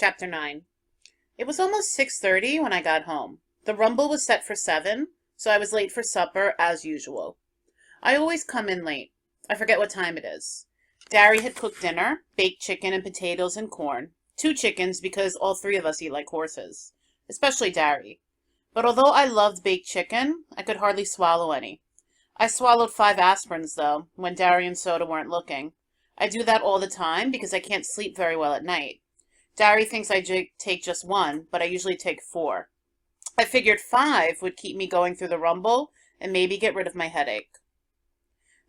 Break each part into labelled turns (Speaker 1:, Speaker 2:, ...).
Speaker 1: Chapter 9. It was almost 6:30 when I got home. The rumble was set for 7, so I was late for supper, as usual. I always come in late. I forget what time it is. Darry had cooked dinner, baked chicken and potatoes and corn. 2 chickens because all 3 of us eat like horses, especially Darry. But although I loved baked chicken, I could hardly swallow any. I swallowed 5 aspirins, though, when Darry and Soda weren't looking. I do that all the time because I can't sleep very well at night. Darry thinks I take just 1, but I usually take 4. I figured 5 would keep me going through the rumble and maybe get rid of my headache.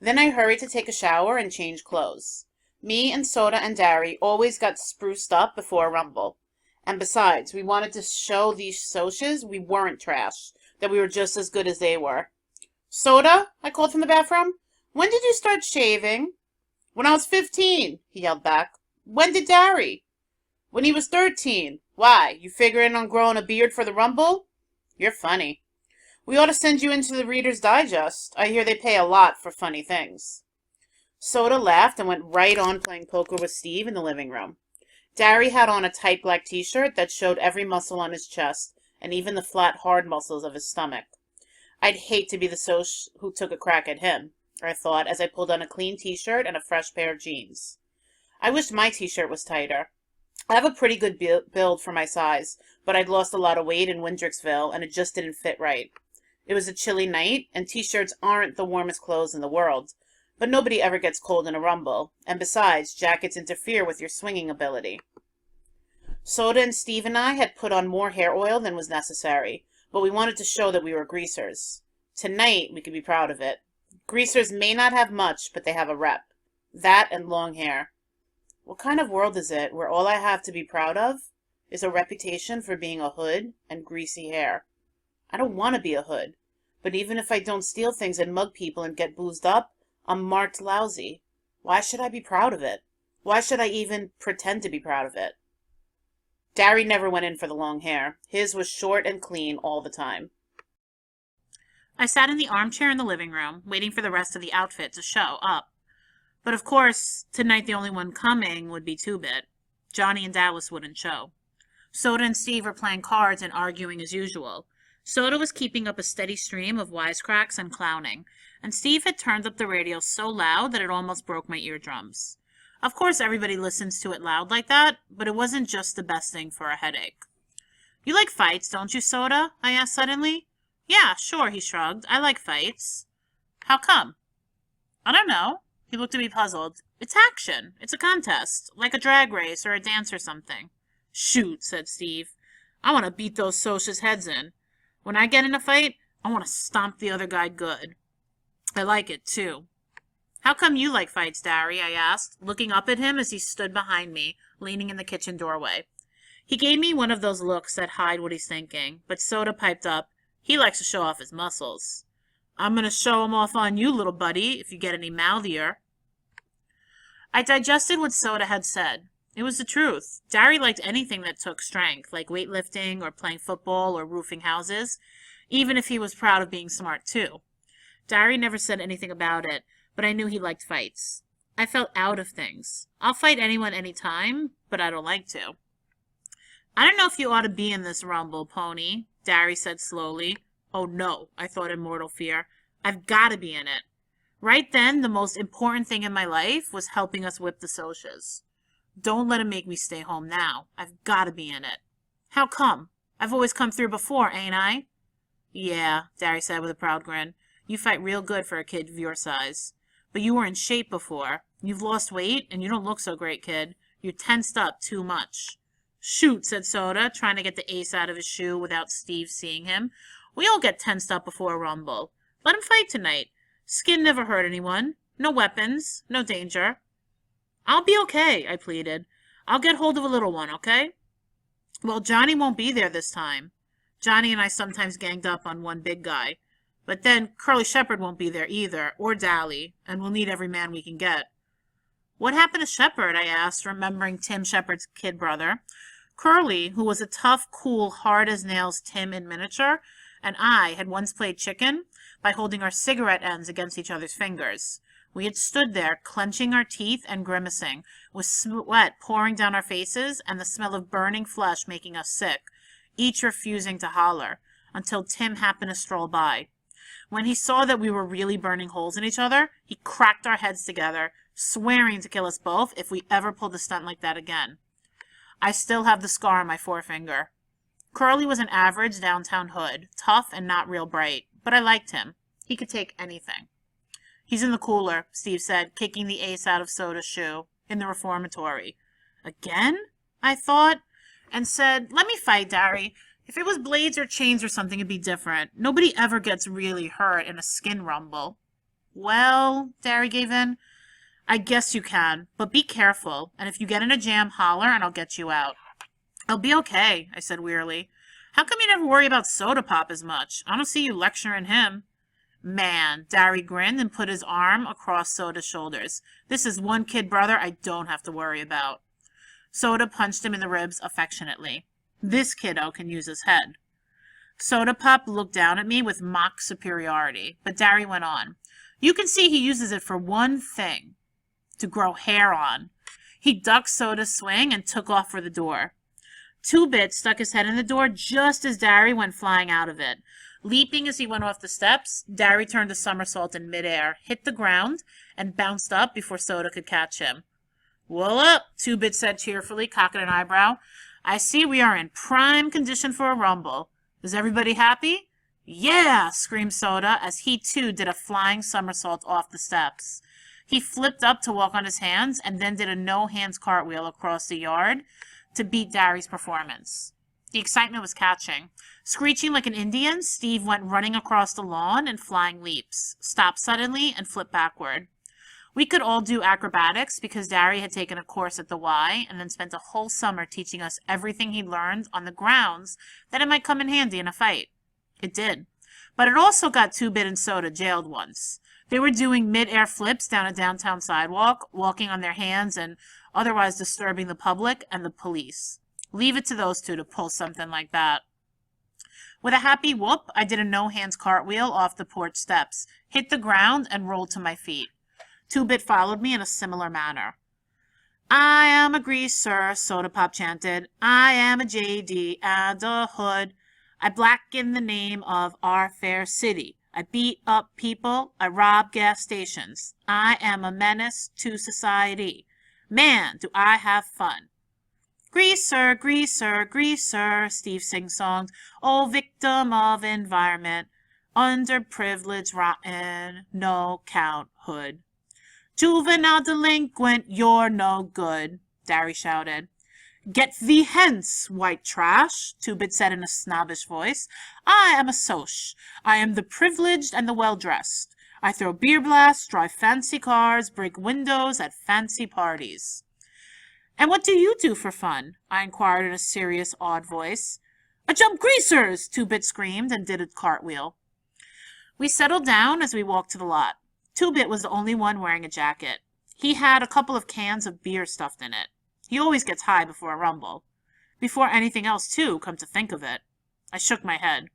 Speaker 1: Then I hurried to take a shower and change clothes. Me and Soda and Darry always got spruced up before a rumble. And besides, we wanted to show these Socs we weren't trash, that we were just as good as they were. "Soda," I called from the bathroom, "when did you start shaving?" "When I was 15, he yelled back. "When did Darry?" "When he was 13. Why, you figuring on growing a beard for the rumble?" "You're funny. We ought to send you into the Reader's Digest. I hear they pay a lot for funny things." Soda laughed and went right on playing poker with Steve in the living room. Darry had on a tight black t-shirt that showed every muscle on his chest and even the flat, hard muscles of his stomach. I'd hate to be the Soc who took a crack at him, I thought, as I pulled on a clean t-shirt and a fresh pair of jeans. I wished my t-shirt was tighter. I have a pretty good build for my size, but I'd lost a lot of weight in Windricksville, and it just didn't fit right. It was a chilly night, and t-shirts aren't the warmest clothes in the world, but nobody ever gets cold in a rumble, and besides, jackets interfere with your swinging ability. Soda and Steve and I had put on more hair oil than was necessary, but we wanted to show that we were greasers. Tonight, we could be proud of it. Greasers may not have much, but they have a rep. That and long hair. What kind of world is it where all I have to be proud of is a reputation for being a hood and greasy hair? I don't want to be a hood, but even if I don't steal things and mug people and get boozed up, I'm marked lousy. Why should I be proud of it? Why should I even pretend to be proud of it? Darry never went in for the long hair. His was short and clean all the time.
Speaker 2: I sat in the armchair in the living room, waiting for the rest of the outfit to show up. But of course, tonight the only one coming would be Two-Bit. Johnny and Dallas wouldn't show. Soda and Steve were playing cards and arguing as usual. Soda was keeping up a steady stream of wisecracks and clowning, and Steve had turned up the radio so loud that it almost broke my eardrums. Of course everybody listens to it loud like that, but it wasn't just the best thing for a headache. "You like fights, don't you, Soda?" I asked suddenly. "Yeah, sure," he shrugged. "I like fights." "How come?" "I don't know." He looked at me puzzled. "It's action. It's a contest, like a drag race or a dance or something." "Shoot," said Steve. "I want to beat those Socs' heads in. When I get in a fight, I want to stomp the other guy good." "I like it, too." "How come you like fights, Darry?" I asked, looking up at him as he stood behind me, leaning in the kitchen doorway. He gave me one of those looks that hide what he's thinking, but Soda piped up, "He likes to show off his muscles." "I'm going to show 'em off on you, little buddy, if you get any mouthier." I digested what Soda had said. It was the truth. Darry liked anything that took strength, like weightlifting or playing football or roofing houses, even if he was proud of being smart, too. Darry never said anything about it, but I knew he liked fights. I felt out of things. I'll fight anyone anytime, but I don't like to. "I don't know if you ought to be in this rumble, Pony," Darry said slowly. Oh no, I thought in mortal fear. I've got to be in it. Right then, the most important thing in my life was helping us whip the Socs. Don't let him make me stay home now. I've got to be in it. "How come? I've always come through before, ain't I?" "Yeah," Darry said with a proud grin. "You fight real good for a kid of your size. But you were in shape before. You've lost weight, and you don't look so great, kid. You're tensed up too much." "Shoot," said Soda, trying to get the ace out of his shoe without Steve seeing him. "We all get tensed up before a rumble. Let him fight tonight. Skin never hurt anyone. No weapons. No danger." "I'll be okay," I pleaded. "I'll get hold of a little one, okay?" "Well, Johnny won't be there this time." Johnny and I sometimes ganged up on one big guy. But then Curly Shepherd won't be there either, or Dally, and we'll need every man we can get. "What happened to Shepherd?" I asked, remembering Tim Shepherd's kid brother. Curly, who was a tough, cool, hard-as-nails Tim in miniature, and I had once played chicken by holding our cigarette ends against each other's fingers. We had stood there, clenching our teeth and grimacing, with sweat pouring down our faces and the smell of burning flesh making us sick, each refusing to holler, until Tim happened to stroll by. When he saw that we were really burning holes in each other, he cracked our heads together, swearing to kill us both if we ever pulled a stunt like that again. I still have the scar on my forefinger. Curly was an average downtown hood, tough and not real bright, but I liked him. He could take anything. He's in the cooler, Steve said, kicking the ace out of Soda's shoe, in the reformatory. Again? I thought, and said, let me fight, Darry. If it was blades or chains or something, it'd be different. Nobody ever gets really hurt in a skin rumble. Well, Darry gave in, I guess you can, but be careful, and if you get in a jam, holler and I'll get you out. I'll be okay, I said wearily. How come you never worry about Soda Pop as much? I don't see you lecturing him. Man, Darry grinned and put his arm across Soda's shoulders. This is one kid brother I don't have to worry about. Soda punched him in the ribs affectionately. This kiddo can use his head. Soda Pop looked down at me with mock superiority, but Darry went on. You can see he uses it for one thing, to grow hair on. He ducked Soda's swing and took off for the door. Two-Bit stuck his head in the door just as Darry went flying out of it. Leaping as he went off the steps, Darry turned a somersault in midair, hit the ground, and bounced up before Soda could catch him. Well up, Two-Bit said cheerfully, cocking an eyebrow. I see we are in prime condition for a rumble. Is everybody happy? Yeah, screamed Soda as he too did a flying somersault off the steps. He flipped up to walk on his hands and then did a no-hands cartwheel across the yard to beat Darry's performance. The excitement was catching. Screeching like an Indian, Steve went running across the lawn in flying leaps, stopped suddenly, and flipped backward. We could all do acrobatics because Darry had taken a course at the Y and then spent a whole summer teaching us everything he'd learned on the grounds that it might come in handy in a fight. It did. But it also got Two-Bit and Soda jailed once. They were doing mid-air flips down a downtown sidewalk, walking on their hands and otherwise disturbing the public and the police. Leave it to those two to pull something like that. With a happy whoop, I did a no-hands cartwheel off the porch steps, hit the ground, and rolled to my feet. Two-Bit followed me in a similar manner. I am a greaser, Soda Pop chanted. I am a JD and a hood. I blacken the name of our fair city. I beat up people. I rob gas stations. I am a menace to society. Man, do I have fun. Greaser, greaser, greaser, Steve sing-songed. Oh, victim of environment. Underprivileged, rotten, no count hood. Juvenile delinquent, you're no good, Darry shouted. Get thee hence, white trash, Two-Bit said in a snobbish voice. I am a Soc. I am the privileged and the well-dressed. I throw beer blasts, drive fancy cars, break windows at fancy parties. And what do you do for fun? I inquired in a serious, odd voice. I jump greasers, Two-Bit screamed and did a cartwheel. We settled down as we walked to the lot. Two-Bit was the only one wearing a jacket. He had a couple of cans of beer stuffed in it. He always gets high before a rumble. Before anything else, too, come to think of it. I shook my head.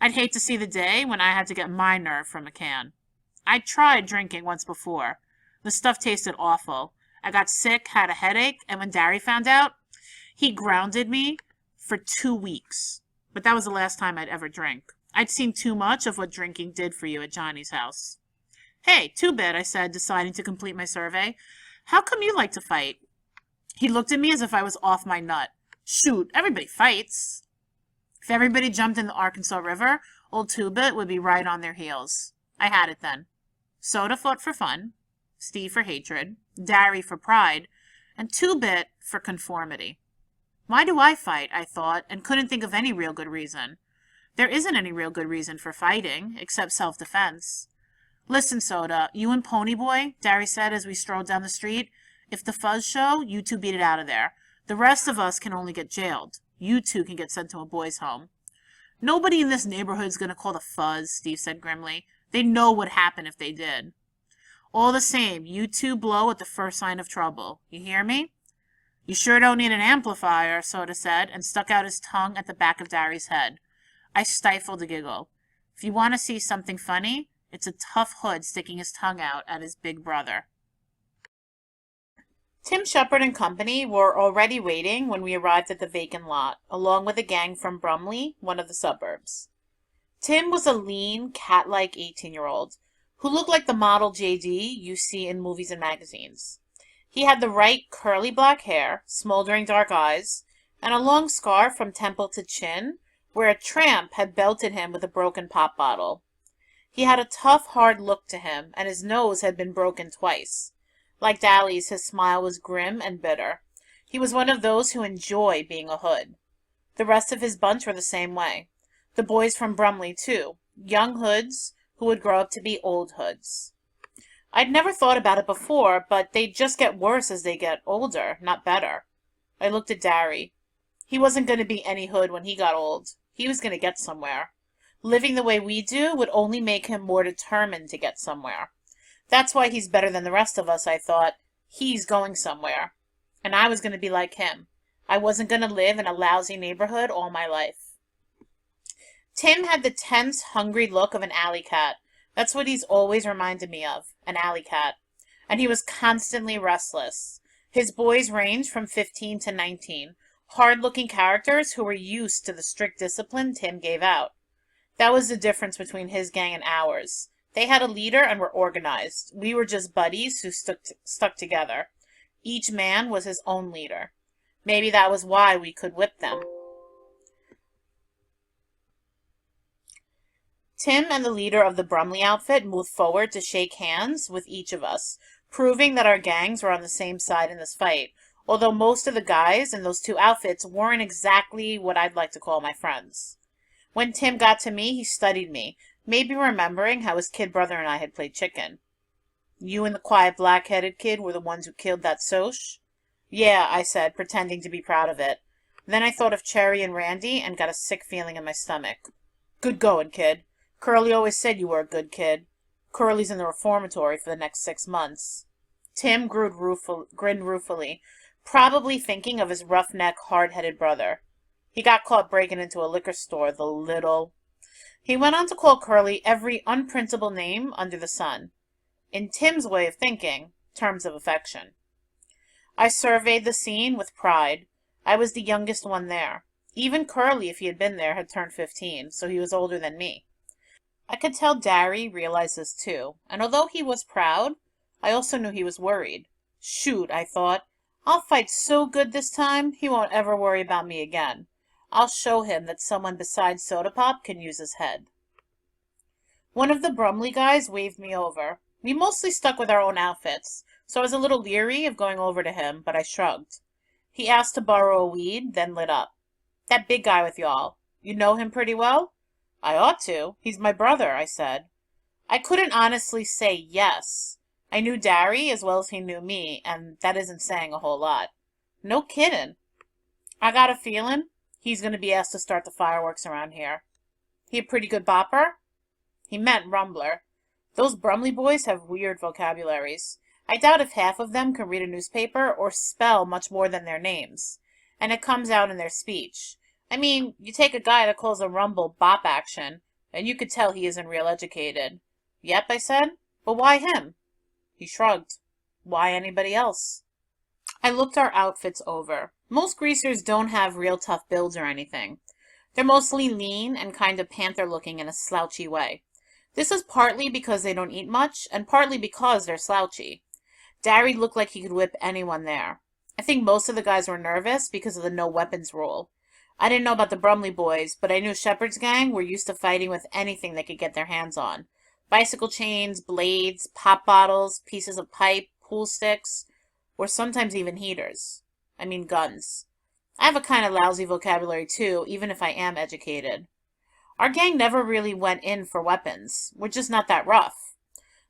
Speaker 2: I'd hate to see the day when I had to get my nerve from a can. I'd tried drinking once before. The stuff tasted awful. I got sick, had a headache, and when Darry found out, he grounded me for 2 weeks. But that was the last time I'd ever drink. I'd seen too much of what drinking did for you at Johnny's house. Hey, Two-Bit, I said, deciding to complete my survey. How come you like to fight? He looked at me as if I was off my nut. Shoot, everybody fights. If everybody jumped in the Arkansas River, old Two-Bit would be right on their heels. I had it then. Soda fought for fun, Steve for hatred, Darry for pride, and Two-Bit for conformity. Why do I fight, I thought, and couldn't think of any real good reason. There isn't any real good reason for fighting, except self-defense. Listen, Soda, you and Ponyboy, Darry said as we strolled down the street, if the Fuzz show, you two beat it out of there. The rest of us can only get jailed. You two can get sent to a boys' home. Nobody in this neighborhood's going to call the Fuzz, Steve said grimly. They'd know what happened if they did. All the same, you two blow at the first sign of trouble. You hear me? You sure don't need an amplifier, Soda said, and stuck out his tongue at the back of Darry's head. I stifled a giggle. If you want to see something funny, It's a tough hood sticking his tongue out at his big brother.
Speaker 1: Tim Shepard and company were already waiting when we arrived at the vacant lot, along with a gang from Brumley, one of the suburbs. Tim was a lean, cat-like 18-year-old who looked like the model JD you see in movies and magazines. He had the right curly black hair, smoldering dark eyes, and a long scar from temple to chin where a tramp had belted him with a broken pop bottle. He had a tough, hard look to him, and his nose had been broken twice. Like Dally's, his smile was grim and bitter. He was one of those who enjoy being a hood. The rest of his bunch were the same way. The boys from Brumley, too. Young hoods who would grow up to be old hoods. I'd never thought about it before, but they'd just get worse as they get older, not better. I looked at Darry. He wasn't going to be any hood when he got old. He was going to get somewhere. Living the way we do would only make him more determined to get somewhere. That's why he's better than the rest of us, I thought. He's going somewhere. And I was going to be like him. I wasn't going to live in a lousy neighborhood all my life. Tim had the tense, hungry look of an alley cat. That's what he's always reminded me of, an alley cat. And he was constantly restless. His boys ranged from 15 to 19, hard-looking characters who were used to the strict discipline Tim gave out. That was the difference between his gang and ours. They had a leader and were organized. We were just buddies who stuck together. Each man was his own leader. Maybe that was why we could whip them. Tim and the leader of the Brumley outfit moved forward to shake hands with each of us, proving that our gangs were on the same side in this fight, although most of the guys in those two outfits weren't exactly what I'd like to call my friends. When Tim got to me, he studied me, maybe remembering how his kid brother and I had played chicken. You and the quiet black-headed kid were the ones who killed that Socs? Yeah, I said, pretending to be proud of it. Then I thought of Cherry and Randy and got a sick feeling in my stomach. Good going, kid. Curly always said you were a good kid. Curly's in the reformatory for the next 6 months. Tim grinned ruefully, probably thinking of his roughneck, hard-headed brother. He got caught breaking into a liquor store, the little... He went on to call Curly every unprintable name under the sun. In Tim's way of thinking, terms of affection. I surveyed the scene with pride. I was the youngest one there. Even Curly, if he had been there, had turned 15, so he was older than me. I could tell Darry realized this too, and although he was proud, I also knew he was worried. Shoot, I thought. I'll fight so good this time, he won't ever worry about me again. I'll show him that someone besides Soda Pop can use his head. One of the Brumley guys waved me over. We mostly stuck with our own outfits, so I was a little leery of going over to him, but I shrugged. He asked to borrow a weed, then lit up. That big guy with y'all. You know him pretty well? I ought to. He's my brother, I said. I couldn't honestly say yes. I knew Darry as well as he knew me, and that isn't saying a whole lot. No kiddin'. I got a feeling he's going to be asked to start the fireworks around here. He a pretty good bopper? He meant rumbler. Those Brumley boys have weird vocabularies. I doubt if half of them can read a newspaper or spell much more than their names. And it comes out in their speech. I mean, you take a guy that calls a rumble bop action, and you could tell he isn't real educated. Yep, I said. But why him? He shrugged. Why anybody else? I looked our outfits over. Most greasers don't have real tough builds or anything. They're mostly lean and kind of panther-looking in a slouchy way. This is partly because they don't eat much, and partly because they're slouchy. Darry looked like he could whip anyone there. I think most of the guys were nervous because of the no weapons rule. I didn't know about the Brumley boys, but I knew Shepard's gang were used to fighting with anything they could get their hands on. Bicycle chains, blades, pop bottles, pieces of pipe, pool sticks, or sometimes even heaters. I mean guns. I have a kind of lousy vocabulary too, even if I am educated. Our gang never really went in for weapons. We're just not that rough.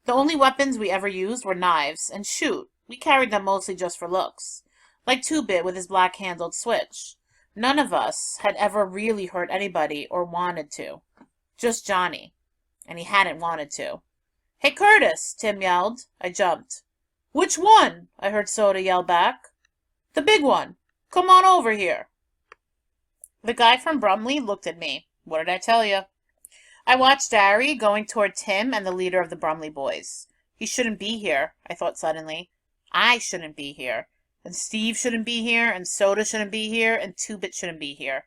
Speaker 1: The only weapons we ever used were knives, and shoot, we carried them mostly just for looks. Like Two-Bit with his black-handled switch. None of us had ever really hurt anybody or wanted to. Just Johnny. And he hadn't wanted to. Hey, Curtis, Tim yelled. I jumped. Which one? I heard Soda yell back. The big one. Come on over here. The guy from Brumley looked at me. What did I tell you? I watched Darry going toward Tim and the leader of the Brumley boys. He shouldn't be here, I thought suddenly. I shouldn't be here. And Steve shouldn't be here, and Soda shouldn't be here, and Two-Bit shouldn't be here.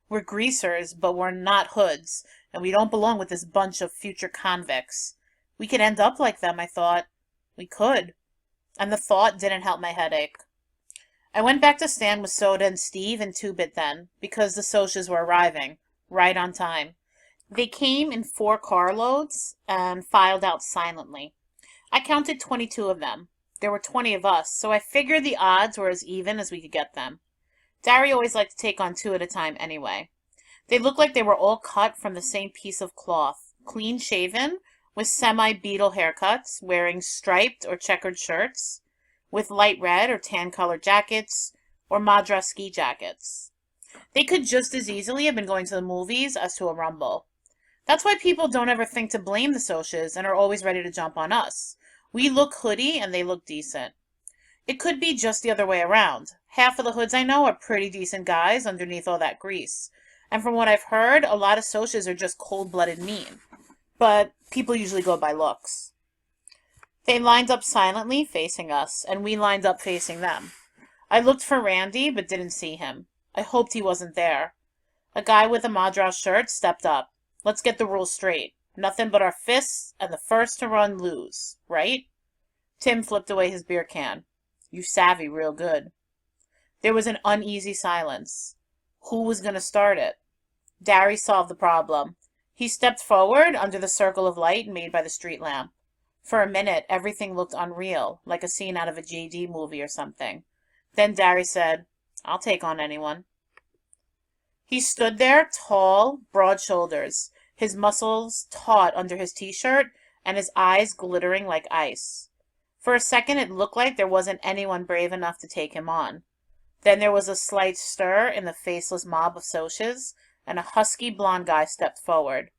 Speaker 1: We're greasers, but we're not hoods, and we don't belong with this bunch of future convicts. We could end up like them, I thought. We could. And the thought didn't help my headache. I went back to stand with Soda and Steve and Two-Bit then, because the Socias were arriving, right on time. They came in 4 carloads and filed out silently. I counted 22 of them. There were 20 of us, so I figured the odds were as even as we could get them. Darry always liked to take on 2 at a time anyway. They looked like they were all cut from the same piece of cloth, clean-shaven, with semi-beetle haircuts, wearing striped or checkered shirts, with light red or tan-colored jackets, or madras ski jackets. They could just as easily have been going to the movies as to a rumble. That's why people don't ever think to blame the Socias and are always ready to jump on us. We look hoodie and they look decent. It could be just the other way around. Half of the hoods I know are pretty decent guys underneath all that grease. And from what I've heard, a lot of Socias are just cold-blooded mean. But people usually go by looks. They lined up silently, facing us, and we lined up facing them. I looked for Randy, but didn't see him. I hoped he wasn't there. A guy with a madras shirt stepped up. Let's get the rules straight. Nothing but our fists, and the first to run lose, right? Tim flipped away his beer can. You savvy real good. There was an uneasy silence. Who was going to start it? Darry solved the problem. He stepped forward under the circle of light made by the street lamp. For a minute, everything looked unreal, like a scene out of a J.D. movie or something. Then Darry said, I'll take on anyone. He stood there, tall, broad shoulders, his muscles taut under his t-shirt, and his eyes glittering like ice. For a second, it looked like there wasn't anyone brave enough to take him on. Then there was a slight stir in the faceless mob of Socias, and a husky blond guy stepped forward.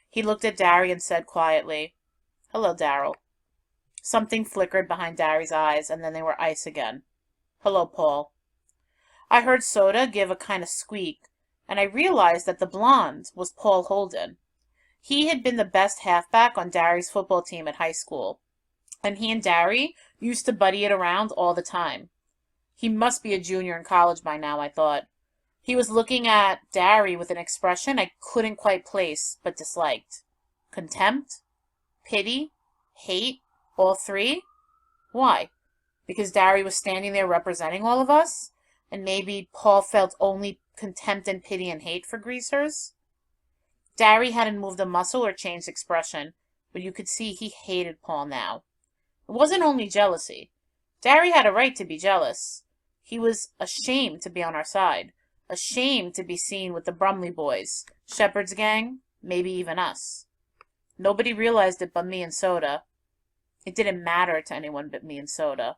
Speaker 1: He looked at Darry and said quietly, Hello, Darryl. Something flickered behind Darry's eyes, and then they were ice again. Hello, Paul. I heard Soda give a kind of squeak, and I realized that the blonde was Paul Holden. He had been the best halfback on Darry's football team at high school, and he and Darry used to buddy it around all the time. He must be a junior in college by now, I thought. He was looking at Darry with an expression I couldn't quite place, but disliked. Contempt? Pity? Hate? All 3? Why? Because Darry was standing there representing all of us? And maybe Paul felt only contempt and pity and hate for greasers? Darry hadn't moved a muscle or changed expression, but you could see he hated Paul now. It wasn't only jealousy. Darry had a right to be jealous. He was ashamed to be on our side, ashamed to be seen with the Brumley boys, Shepard's gang, maybe even us. Nobody realized it but me and Soda. It didn't matter to anyone but me and Soda.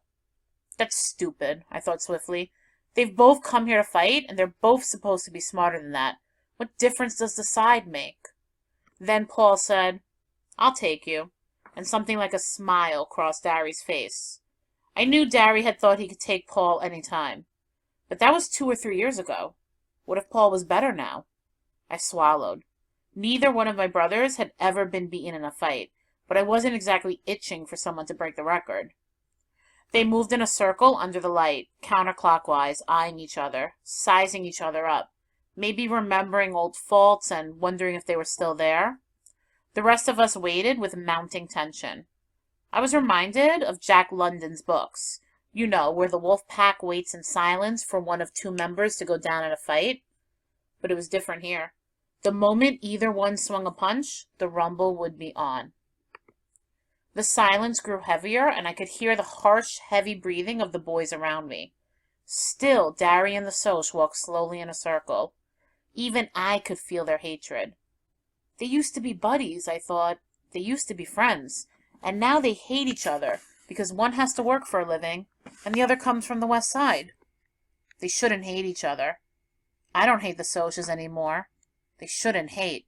Speaker 1: That's stupid, I thought swiftly. They've both come here to fight, and they're both supposed to be smarter than that. What difference does the side make? Then Paul said, I'll take you, and something like a smile crossed Darry's face. I knew Darry had thought he could take Paul any time. But that was 2 or 3 years ago. What if Paul was better now? I swallowed. Neither one of my brothers had ever been beaten in a fight, but I wasn't exactly itching for someone to break the record. They moved in a circle under the light, counterclockwise, eyeing each other, sizing each other up, maybe remembering old faults and wondering if they were still there. The rest of us waited with mounting tension. I was reminded of Jack London's books, you know, where the wolf pack waits in silence for one of 2 members to go down in a fight. But it was different here. The moment either one swung a punch, the rumble would be on. The silence grew heavier, and I could hear the harsh, heavy breathing of the boys around me. Still, Darry and the Socs walked slowly in a circle. Even I could feel their hatred. They used to be buddies, I thought. They used to be friends. And now they hate each other, because one has to work for a living, and the other comes from the West Side. They shouldn't hate each other. I don't hate the Socias anymore. They shouldn't hate.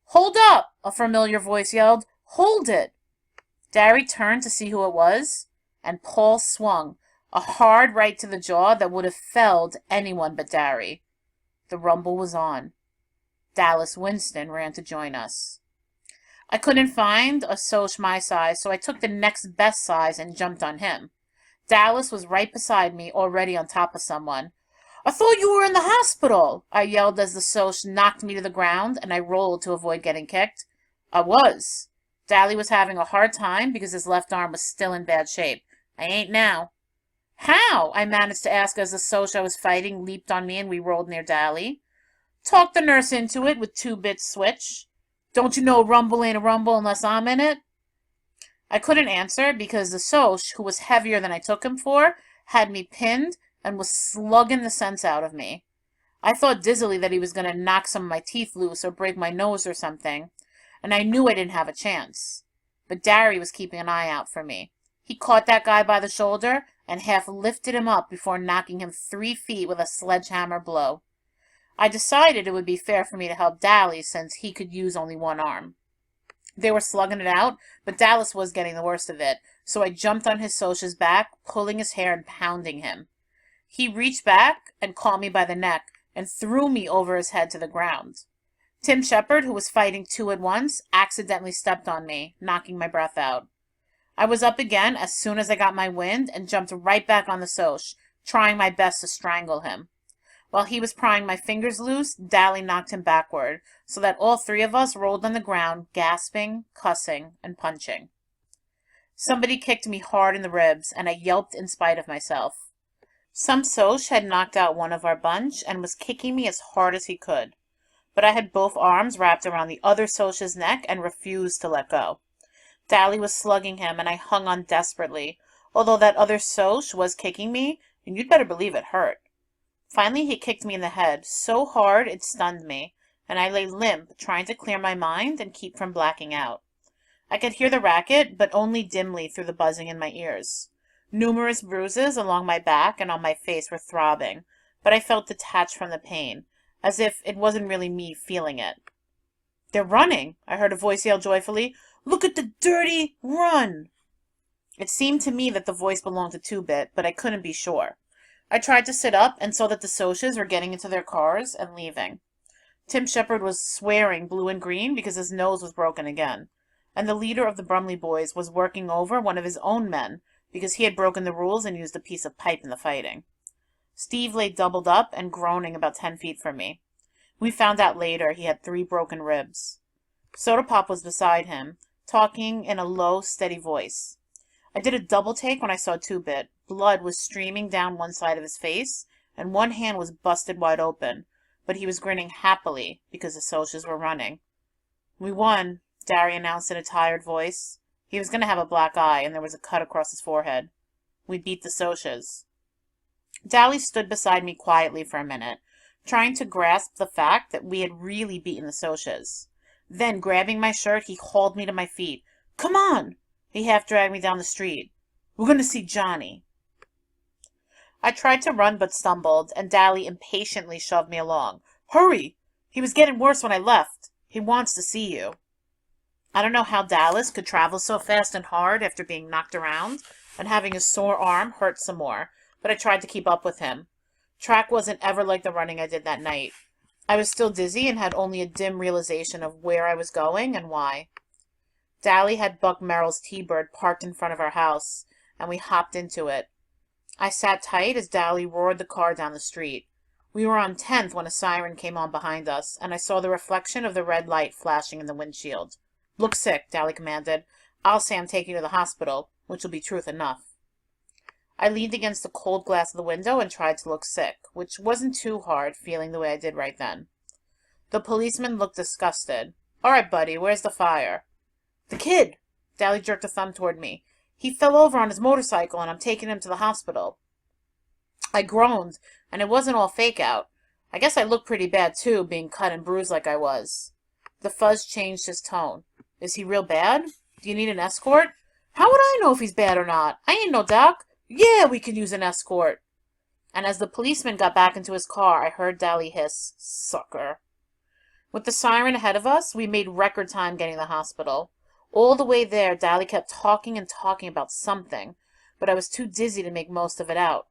Speaker 1: Hold up! A familiar voice yelled. Hold it! Darry turned to see who it was, and Paul swung, a hard right to the jaw that would have felled anyone but Darry. The rumble was on. Dallas Winston ran to join us. I couldn't find a Soch my size, so I took the next best size and jumped on him. Dallas was right beside me, already on top of someone. I thought you were in the hospital, I yelled as the Soch knocked me to the ground and I rolled to avoid getting kicked. I was. Darry was having a hard time because his left arm was still in bad shape. I ain't now. How? I managed to ask as the Soch I was fighting leaped on me and we rolled near Darry. Talk the nurse into it with 2-bit switch. Don't you know a rumble ain't a rumble unless I'm in it? I couldn't answer because the Soch, who was heavier than I took him for, had me pinned and was slugging the sense out of me. I thought dizzily that he was going to knock some of my teeth loose or break my nose or something, and I knew I didn't have a chance. But Darry was keeping an eye out for me. He caught that guy by the shoulder and half lifted him up before knocking him 3 feet with a sledgehammer blow. I decided it would be fair for me to help Darry since he could use only one arm. They were slugging it out, but Dallas was getting the worst of it, so I jumped on his Soch's back, pulling his hair and pounding him. He reached back and caught me by the neck and threw me over his head to the ground. Tim Shepard, who was fighting 2 at once, accidentally stepped on me, knocking my breath out. I was up again as soon as I got my wind and jumped right back on the Soch, trying my best to strangle him. While he was prying my fingers loose, Darry knocked him backward, so that all 3 of us rolled on the ground, gasping, cussing, and punching. Somebody kicked me hard in the ribs, and I yelped in spite of myself. Some Soch had knocked out one of our bunch and was kicking me as hard as he could, but I had both arms wrapped around the other Soch's neck and refused to let go. Darry was slugging him, and I hung on desperately, although that other Soch was kicking me, and you'd better believe it hurt. Finally, he kicked me in the head, so hard it stunned me, and I lay limp, trying to clear my mind and keep from blacking out. I could hear the racket, but only dimly through the buzzing in my ears. Numerous bruises along my back and on my face were throbbing, but I felt detached from the pain, as if it wasn't really me feeling it. "They're running!" I heard a voice yell joyfully. "Look at the dirty run!" It seemed to me that the voice belonged to 2-Bit, but I couldn't be sure. I tried to sit up and saw that the Soches were getting into their cars and leaving. Tim Shepard was swearing blue and green because his nose was broken again, and the leader of the Brumley boys was working over one of his own men because he had broken the rules and used a piece of pipe in the fighting. Steve lay doubled up and groaning about 10 feet from me. We found out later he had 3 broken ribs. Soda Pop was beside him, talking in a low, steady voice. I did a double take when I saw 2-Bit. Blood was streaming down one side of his face, and one hand was busted wide open, but he was grinning happily because the Soches were running. "We won," Darry announced in a tired voice. He was going to have a black eye, and there was a cut across his forehead. "We beat the Soches." Darry stood beside me quietly for a minute, trying to grasp the fact that we had really beaten the Soches. Then, grabbing my shirt, he hauled me to my feet. "Come on!" He half dragged me down the street. "We're going to see Johnny." I tried to run but stumbled, and Darry impatiently shoved me along. "Hurry! He was getting worse when I left. He wants to see you." I don't know how Dallas could travel so fast and hard after being knocked around and having a sore arm hurt some more, but I tried to keep up with him. Track wasn't ever like the running I did that night. I was still dizzy and had only a dim realization of where I was going and why. Darry had Buck Merrill's T-Bird parked in front of our house, and we hopped into it. I sat tight as Darry roared the car down the street. We were on 10th when a siren came on behind us, and I saw the reflection of the red light flashing in the windshield. "Look sick," Darry commanded. "I'll say I'm taking you to the hospital, which will be truth enough." I leaned against the cold glass of the window and tried to look sick, which wasn't too hard, feeling the way I did right then. The policeman looked disgusted. "All right, buddy, where's the fire?" "The kid!" Darry jerked a thumb toward me. "He fell over on his motorcycle, and I'm taking him to the hospital." I groaned, and it wasn't all fake out. I guess I looked pretty bad, too, being cut and bruised like I was. The fuzz changed his tone. "Is he real bad? Do you need an escort?" "How would I know if he's bad or not? I ain't no doc." "Yeah, we can use an escort." And as the policeman got back into his car, I heard Darry hiss, "Sucker." With the siren ahead of us, we made record time getting to the hospital. All the way there, Darry kept talking and talking about something, but I was too dizzy to make most of it out.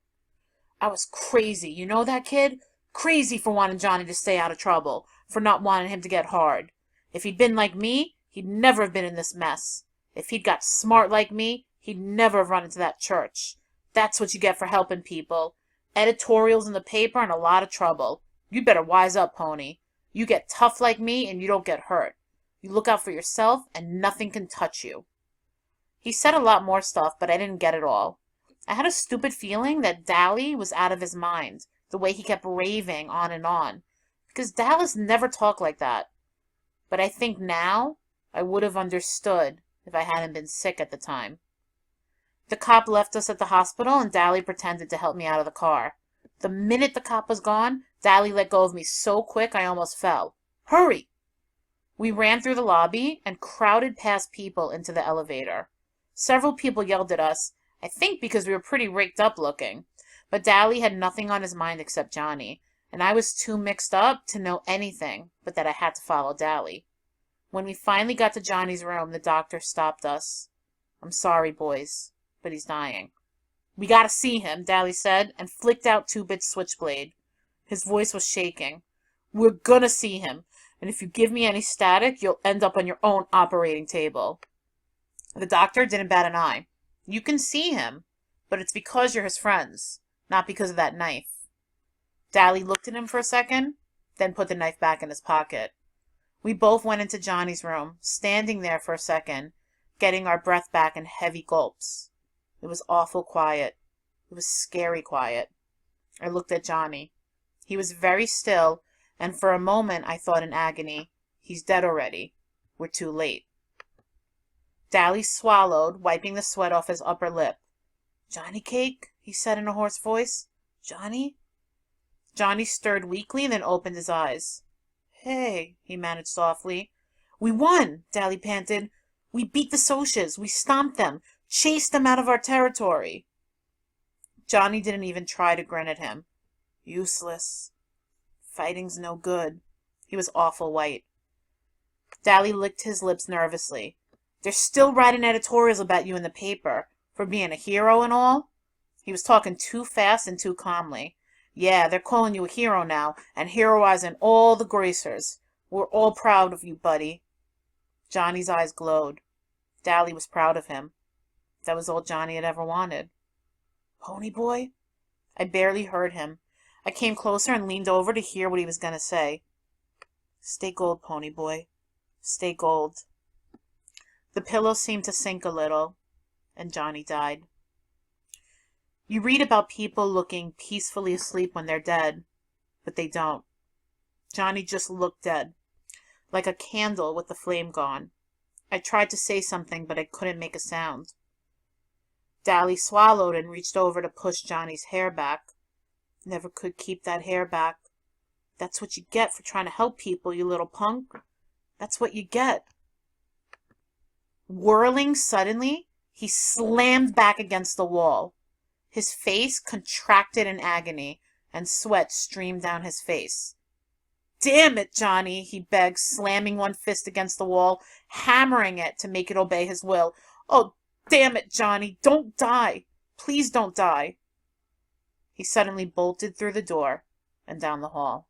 Speaker 1: "I was crazy, you know that, kid? Crazy for wanting Johnny to stay out of trouble, for not wanting him to get hard. If he'd been like me,
Speaker 2: he'd never have been in this mess. If he'd got smart like me, he'd never have run into that church. That's what you get for helping people. Editorials in the paper and a lot of trouble. You'd better wise up, Pony. You get tough like me and you don't get hurt. You look out for yourself and nothing can touch you. He said a lot more stuff, but I didn't get it all. I had a stupid feeling that Darry was out of his mind, the way he kept raving on, because Dallas never talked like that. But I think now I would have understood if I hadn't been sick at the time. The cop left us at the hospital and Darry pretended to help me out of the car. The minute the cop was gone, Darry let go of me so quick I almost fell. Hurry! We ran through the lobby and crowded past people into the elevator. Several people yelled at us, I think because we were pretty raked up looking. But Darry had nothing on his mind except Johnny, and I was too mixed up to know anything but that I had to follow Darry. When we finally got to Johnny's room, the doctor stopped us. I'm sorry, boys, but he's dying. We gotta see him, Darry said, and flicked out Two-Bit's switchblade. His voice was shaking. We're gonna see him, and if you give me any static, you'll end up on your own operating table. The doctor didn't bat an eye. You can see him, but it's because you're his friends, not because of that knife. Darry looked at him for a second, then put the knife back in his pocket. We both went into Johnny's room, standing there for a second, getting our breath back in heavy gulps. It was awful quiet. It was scary quiet. I looked at Johnny. He was very still, and for a moment I thought in agony, he's dead already. We're too late. Darry swallowed, wiping the sweat off his upper lip. Johnny Cake, he said in a hoarse voice. Johnny? Johnny stirred weakly, then opened his eyes. Hey, he managed softly. We won, Darry panted. We beat the Socs. We stomped them, chased them out of our territory. Johnny didn't even try to grin at him. Useless. Fighting's no good. He was awful white. Darry licked his lips nervously. They're still writing editorials about you in the paper, for being a hero and all. He was talking too fast and too calmly. Yeah, they're calling you a hero now, and heroizing all the gracers. We're all proud of you, buddy. Johnny's eyes glowed. Darry was proud of him. That was all Johnny had ever wanted. Pony boy? I barely heard him. I came closer and leaned over to hear what he was going to say. Stay gold, Pony boy. Stay gold. The pillow seemed to sink a little, and Johnny died. You read about people looking peacefully asleep when they're dead, but they don't. Johnny just looked dead, like a candle with the flame gone. I tried to say something, but I couldn't make a sound. Darry swallowed and reached over to push Johnny's hair back. Never could keep that hair back. That's what you get for trying to help people, you little punk. That's what you get. Whirling suddenly, he slammed back against the wall. His face contracted in agony, and sweat streamed down his face. Damn it, Johnny, he begged, slamming one fist against the wall, hammering it to make it obey his will. Oh, damn it, Johnny, don't die. Please don't die. He suddenly bolted through the door and down the hall.